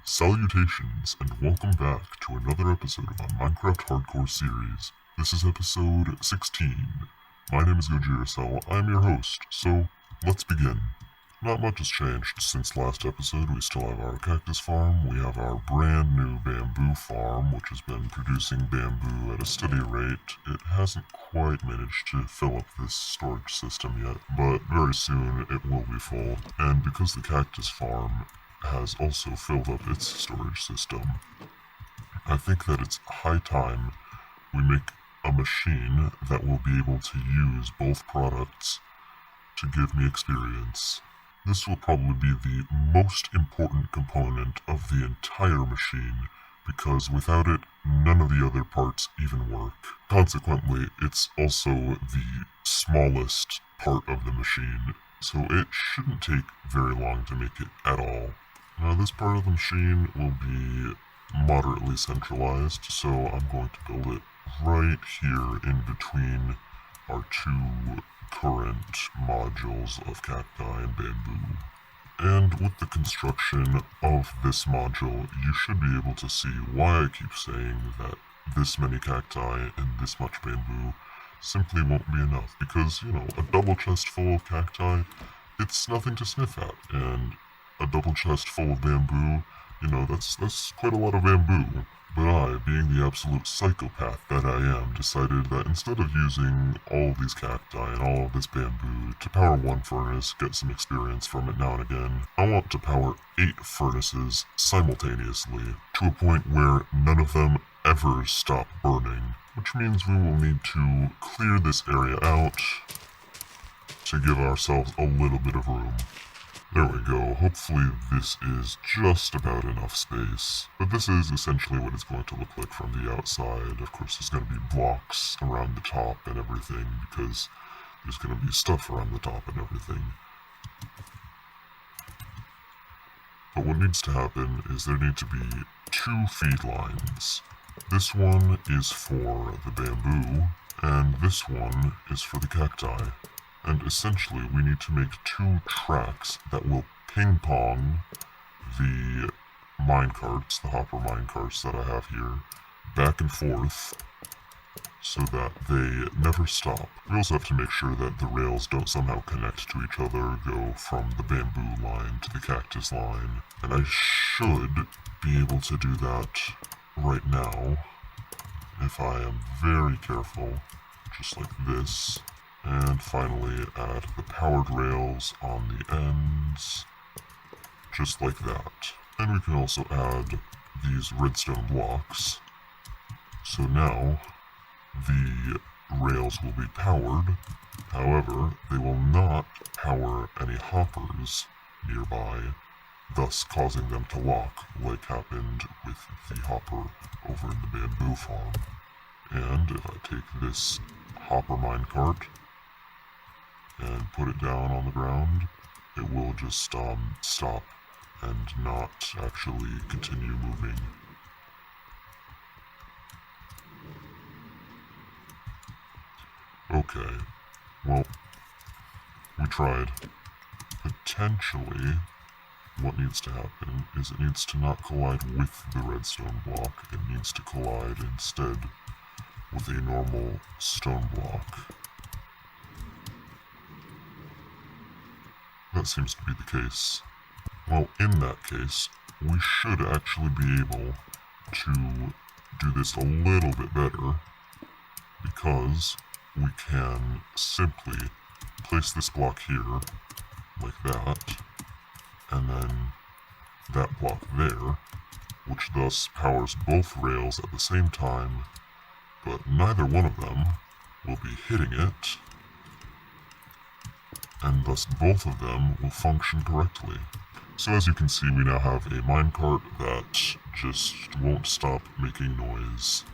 Salutations, and welcome back to another episode of our Minecraft Hardcore series. This is episode 16. My name is GOJIRACELL, I'm your host, so let's begin. Not much has changed since last episode. We still have our cactus farm, we have our brand new bamboo farm, which has been producing bamboo at a steady rate. It hasn't quite managed to fill up this storage system yet, but very soon it will be full. And because the cactus farm has also filled up its storage system, I think that it's high time we make a machine that will be able to use both products to give me experience. This will probably be the most important component of the entire machine, because without it, none of the other parts even work. Consequently, it's also the smallest part of the machine, so it shouldn't take very long to make it at all. Now, this part of the machine will be moderately centralized, so I'm going to build it right here in between our two current modules of cacti and bamboo. And with the construction of this module, you should be able to see why I keep saying that this many cacti and this much bamboo simply won't be enough, because, a double chest full of cacti, it's nothing to sniff at, and a double chest full of bamboo, that's quite a lot of bamboo. But I, being the absolute psychopath that I am, decided that instead of using all of these cacti and all of this bamboo to power one furnace, get some experience from it now and again, I want to power 8 furnaces simultaneously, to a point where none of them ever stop burning, which means we will need to clear this area out to give ourselves a little bit of room. There we go. Hopefully this is just about enough space. But this is essentially what it's going to look like from the outside. Of course, there's going to be blocks around the top and everything, because there's going to be stuff around the top and everything. But what needs to happen is there need to be 2 feed lines. This one is for the bamboo, and this one is for the cacti. And essentially, we need to make 2 tracks that will ping-pong the minecarts, the hopper minecarts that I have here, back and forth, so that they never stop. We also have to make sure that the rails don't somehow connect to each other, go from the bamboo line to the cactus line. And I should be able to do that right now, if I am very careful, just like this. And finally add the powered rails on the ends, just like that. And we can also add these redstone blocks. So now the rails will be powered, however, they will not power any hoppers nearby, thus causing them to lock, like happened with the hopper over in the bamboo farm. And if I take this hopper minecart and put it down on the ground, it will just stop and not actually continue moving. Okay, well, we tried. Potentially, what needs to happen is it needs to not collide with the redstone block, it needs to collide instead with a normal stone block. That seems to be the case. Well, in that case, we should actually be able to do this a little bit better, because we can simply place this block here, like that, and then that block there, which thus powers both rails at the same time, but neither one of them will be hitting it, and thus both of them will function correctly. So as you can see, we now have a minecart that just won't stop making noise.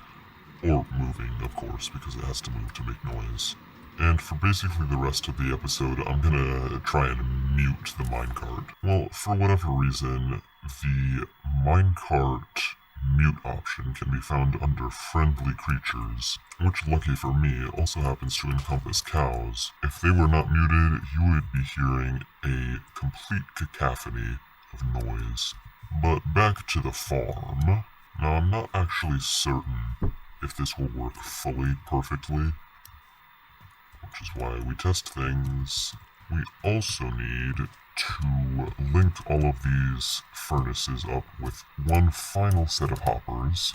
Or moving, of course, because it has to move to make noise. And for basically the rest of the episode, I'm gonna try and mute the minecart. Well, for whatever reason, the minecart mute option can be found under friendly creatures, which, lucky for me, also happens to encompass cows. If they were not muted, you would be hearing a complete cacophony of noise. But back to the farm. Now, I'm not actually certain if this will work fully perfectly, which is why we test things. We also need to link all of these furnaces up with one final set of hoppers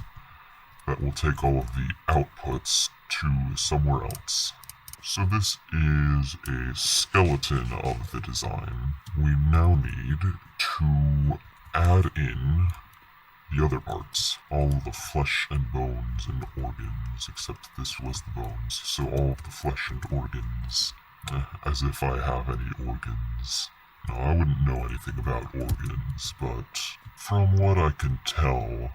that will take all of the outputs to somewhere else. So this is a skeleton of the design. We now need to add in the other parts, all of the flesh and bones and organs, except this was the bones, so all of the flesh and organs, as if I have any organs. Now, I wouldn't know anything about organs, but from what I can tell,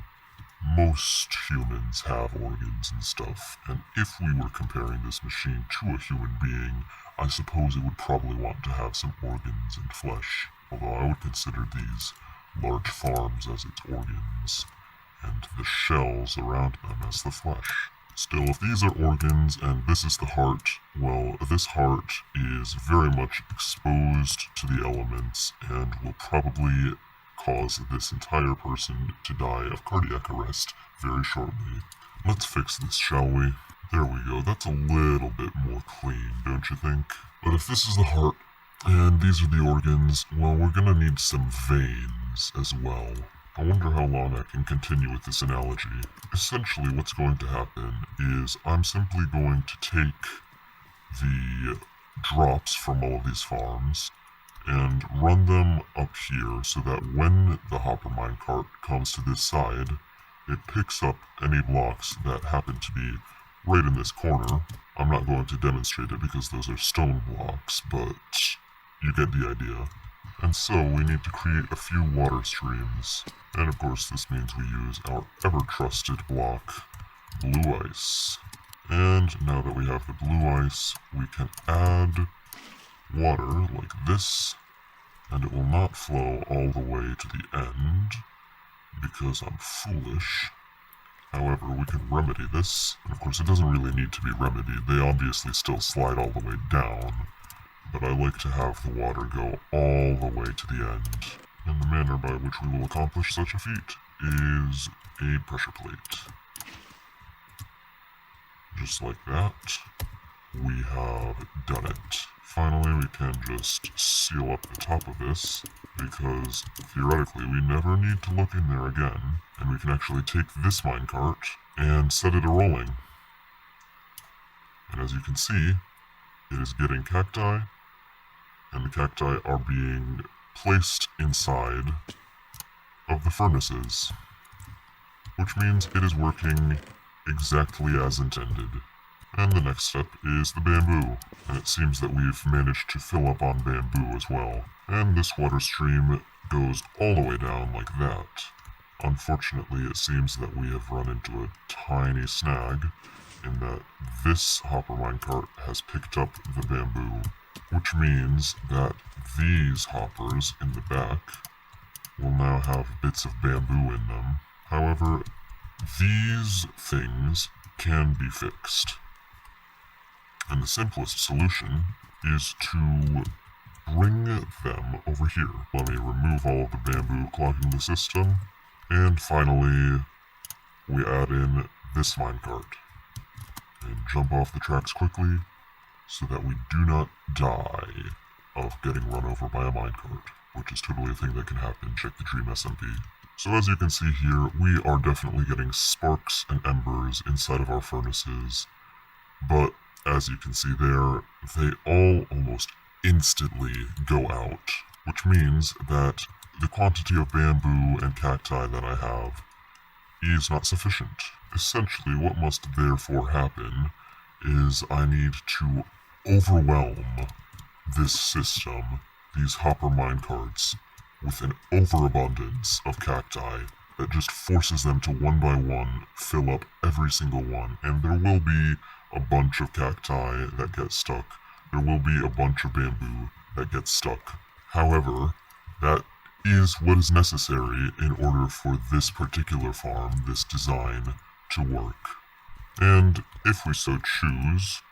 most humans have organs and stuff, and if we were comparing this machine to a human being, I suppose it would probably want to have some organs and flesh, although I would consider these large farms as its organs, and the shells around them as the flesh. Still, if these are organs and this is the heart, well, this heart is very much exposed to the elements and will probably cause this entire person to die of cardiac arrest very shortly. Let's fix this, shall we? There we go, that's a little bit more clean, don't you think? But if this is the heart, and these are the organs, well, we're gonna need some veins as well. I wonder how long I can continue with this analogy. Essentially, what's going to happen is I'm simply going to take the drops from all of these farms and run them up here so that when the hopper minecart comes to this side, it picks up any blocks that happen to be right in this corner. I'm not going to demonstrate it because those are stone blocks, but you get the idea. And so we need to create a few water streams. And of course this means we use our ever-trusted block, blue ice. And now that we have the blue ice, we can add water like this, and it will not flow all the way to the end, because I'm foolish. However, we can remedy this. And of course, it doesn't really need to be remedied. They obviously still slide all the way down, but I like to have the water go all the way to the end. And the manner by which we will accomplish such a feat is a pressure plate. Just like that, we have done it. Finally, we can just seal up the top of this, because theoretically we never need to look in there again, and we can actually take this minecart and set it a-rolling. And as you can see, it is getting cacti, and the cacti are being placed inside of the furnaces, which means it is working exactly as intended. And the next step is the bamboo, and it seems that we've managed to fill up on bamboo as well. And this water stream goes all the way down like that. Unfortunately, it seems that we have run into a tiny snag in that this hopper minecart has picked up the bamboo, which means that these hoppers in the back will now have bits of bamboo in them. However, these things can be fixed. And the simplest solution is to bring them over here. Let me remove all of the bamboo clogging the system. And finally, we add in this minecart. And jump off the tracks quickly so that we do not die of getting run over by a minecart, which is totally a thing that can happen. Check the Dream SMP. So as you can see here, we are definitely getting sparks and embers inside of our furnaces, but as you can see there, they all almost instantly go out, which means that the quantity of bamboo and cacti that I have is not sufficient. Essentially, what must therefore happen is I need to overwhelm this system, these hopper minecarts, with an overabundance of cacti that just forces them to one by one fill up every single one, and there will be a bunch of cacti that get stuck. There will be a bunch of bamboo that gets stuck. However, that is what is necessary in order for this particular farm, this design, to work. And if we so choose,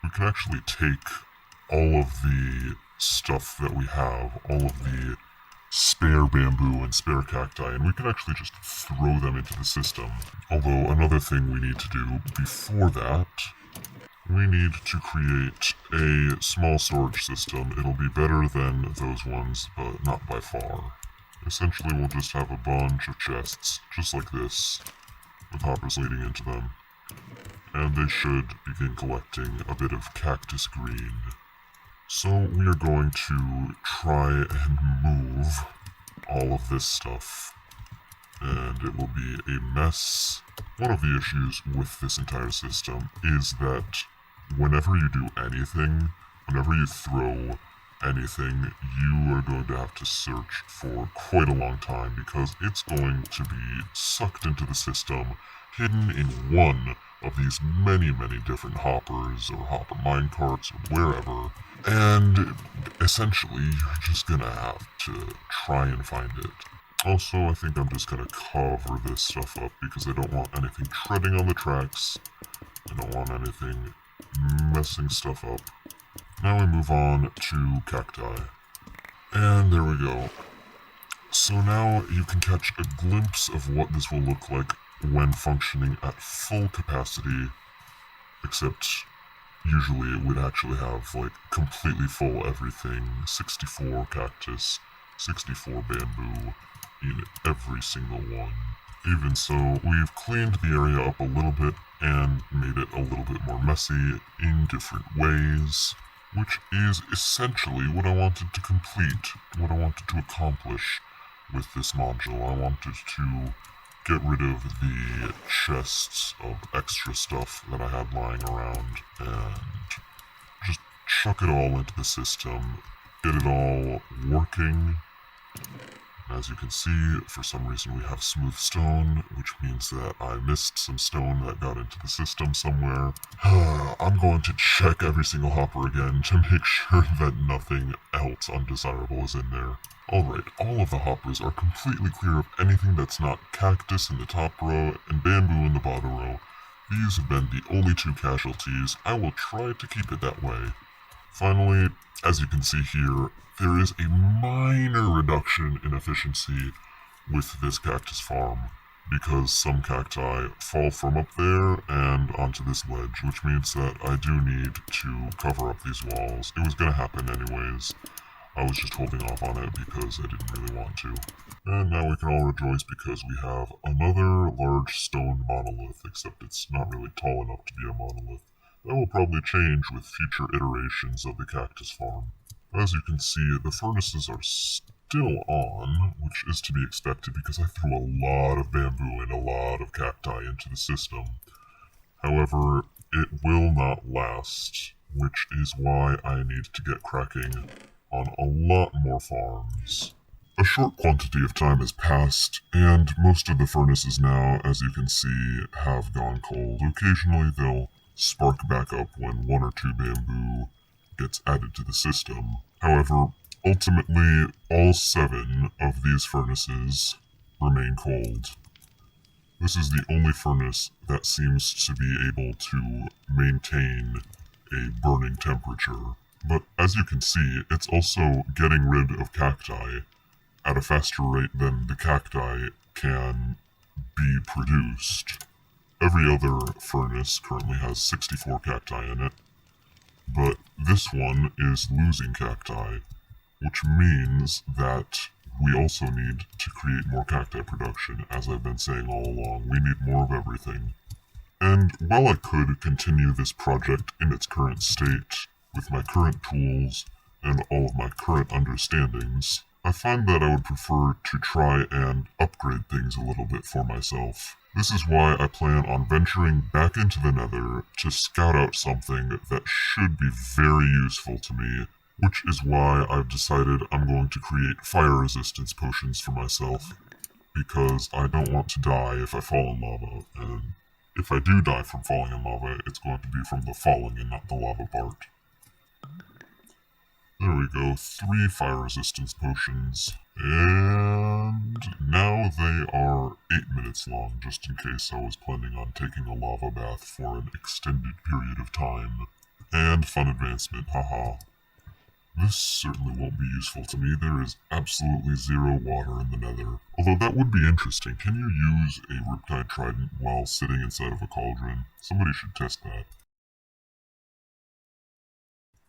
we can actually take all of the stuff that we have, all of the spare bamboo and spare cacti, and we can actually just throw them into the system. Although another thing we need to do before that, we need to create a small storage system. It'll be better than those ones, but not by far. Essentially, we'll just have a bunch of chests, just like this, with hoppers leading into them. And they should begin collecting a bit of cactus green. So we are going to try and move all of this stuff, and it will be a mess. One of the issues with this entire system is that whenever you do anything, whenever you throw anything, you are going to have to search for quite a long time because it's going to be sucked into the system, hidden in one of these many different hoppers or hopper minecarts or wherever, and essentially you're just gonna have to try and find it. Also, I think I'm just gonna cover this stuff up because I don't want anything treading on the tracks. I don't want anything messing stuff up. Now we move on to cacti. And there we go. So now you can catch a glimpse of what this will look like when functioning at full capacity, except usually it would actually have like completely full everything, 64 cactus, 64 bamboo in every single one. Even so, we've cleaned the area up a little bit and made it a little bit more messy in different ways, which is essentially what I wanted to complete, what I wanted to accomplish with this module. I wanted to get rid of the chests of extra stuff that I had lying around and just chuck it all into the system, get it all working. As you can see, for some reason we have smooth stone, which means that I missed some stone that got into the system somewhere. I'm going to check every single hopper again to make sure that nothing else undesirable is in there. Alright, all of the hoppers are completely clear of anything that's not cactus in the top row and bamboo in the bottom row. These have been the only two casualties. I will try to keep it that way. Finally, as you can see here, there is a minor reduction in efficiency with this cactus farm because some cacti fall from up there and onto this ledge, which means that I do need to cover up these walls. It was going to happen anyways. I was just holding off on it because I didn't really want to. And now we can all rejoice because we have another large stone monolith, except it's not really tall enough to be a monolith. That will probably change with future iterations of the cactus farm. As you can see, the furnaces are still on, which is to be expected because I threw a lot of bamboo and a lot of cacti into the system. However, it will not last, which is why I need to get cracking on a lot more farms. A short quantity of time has passed, and most of the furnaces now, as you can see, have gone cold. Occasionally they'll spark back up when one or two bamboo gets added to the system. However, ultimately, all 7 of these furnaces remain cold. This is the only furnace that seems to be able to maintain a burning temperature. But as you can see, it's also getting rid of cacti at a faster rate than the cacti can be produced. Every other furnace currently has 64 cacti in it, but this one is losing cacti, which means that we also need to create more cacti production. As I've been saying all along, we need more of everything. And while I could continue this project in its current state, with my current tools and all of my current understandings, I find that I would prefer to try and upgrade things a little bit for myself. This is why I plan on venturing back into the Nether to scout out something that should be very useful to me, which is why I've decided I'm going to create fire resistance potions for myself, because I don't want to die if I fall in lava, and if I do die from falling in lava, it's going to be from the falling and not the lava part. There we go, 3 fire resistance potions, and now they are 8 minutes long, just in case I was planning on taking a lava bath for an extended period of time. And fun advancement, haha. This certainly won't be useful to me. There is absolutely zero water in the nether. Although that would be interesting. Can you use a Riptide Trident while sitting inside of a cauldron? Somebody should test that.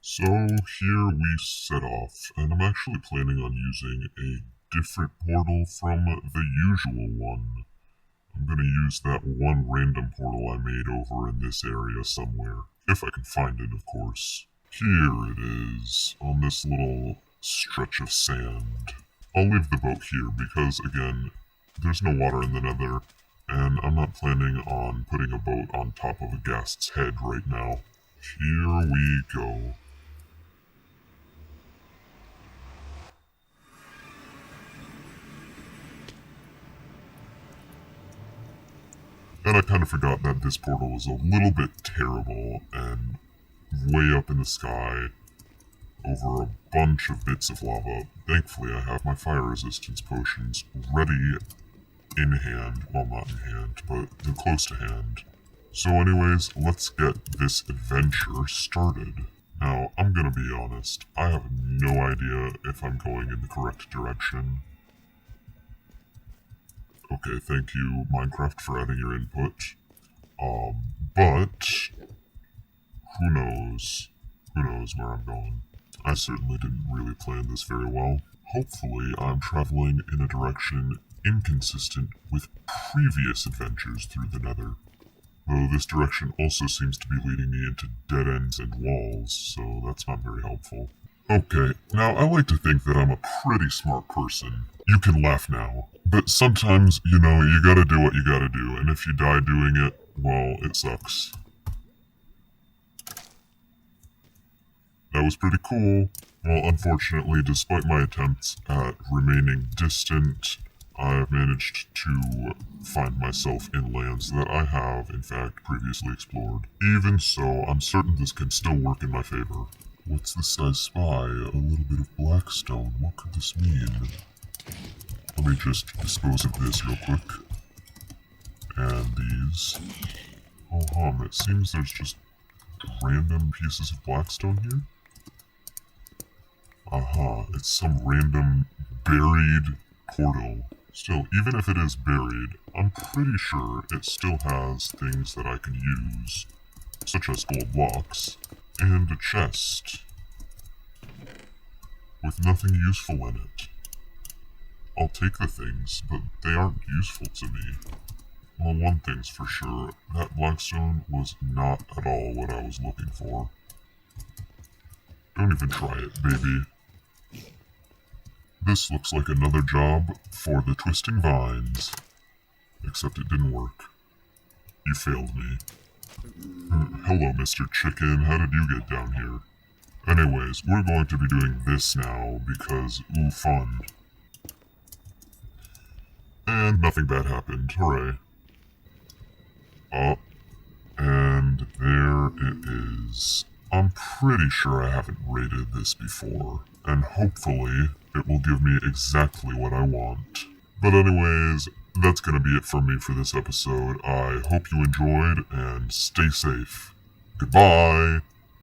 So here we set off, and I'm actually planning on using a different portal from the usual one. I'm going to use that one random portal I made over in this area somewhere. If I can find it, of course. Here it is, on this little stretch of sand. I'll leave the boat here because, again, there's no water in the nether, and I'm not planning on putting a boat on top of a ghast's head right now. Here we go. And I kind of forgot that this portal is a little bit terrible and way up in the sky over a bunch of bits of lava. Thankfully, I have my fire resistance potions ready in hand. Well, not in hand, but they're close to hand. So anyways, let's get this adventure started. Now, I'm gonna be honest, I have no idea if I'm going in the correct direction. Okay, thank you, Minecraft, for adding your input. But who knows? Who knows where I'm going? I certainly didn't really plan this very well. Hopefully, I'm traveling in a direction inconsistent with previous adventures through the Nether. Though this direction also seems to be leading me into dead ends and walls, so that's not very helpful. Okay, now I like to think that I'm a pretty smart person. You can laugh now. But sometimes, you know, you gotta do what you gotta do, and if you die doing it, well, it sucks. That was pretty cool. Well, unfortunately, despite my attempts at remaining distant, I have managed to find myself in lands that I have, in fact, previously explored. Even so, I'm certain this can still work in my favor. What's this I spy? A little bit of blackstone. What could this mean? Let me just dispose of this real quick. And these. Oh hum, it seems there's just random pieces of blackstone here. Aha, it's some random buried portal. Still, even if it is buried, I'm pretty sure it still has things that I can use, such as gold blocks, and a chest, with nothing useful in it. I'll take the things, but they aren't useful to me. Well, one thing's for sure, that blackstone was not at all what I was looking for. Don't even try it, baby. This looks like another job for the Twisting Vines. Except it didn't work. You failed me. Hello, Mr. Chicken, how did you get down here? Anyways, we're going to be doing this now because, ooh, fun. And nothing bad happened, hooray. Oh, and there it is. I'm pretty sure I haven't raided this before, and hopefully it will give me exactly what I want. But anyways, that's gonna be it from me for this episode. I hope you enjoyed, and stay safe. Goodbye!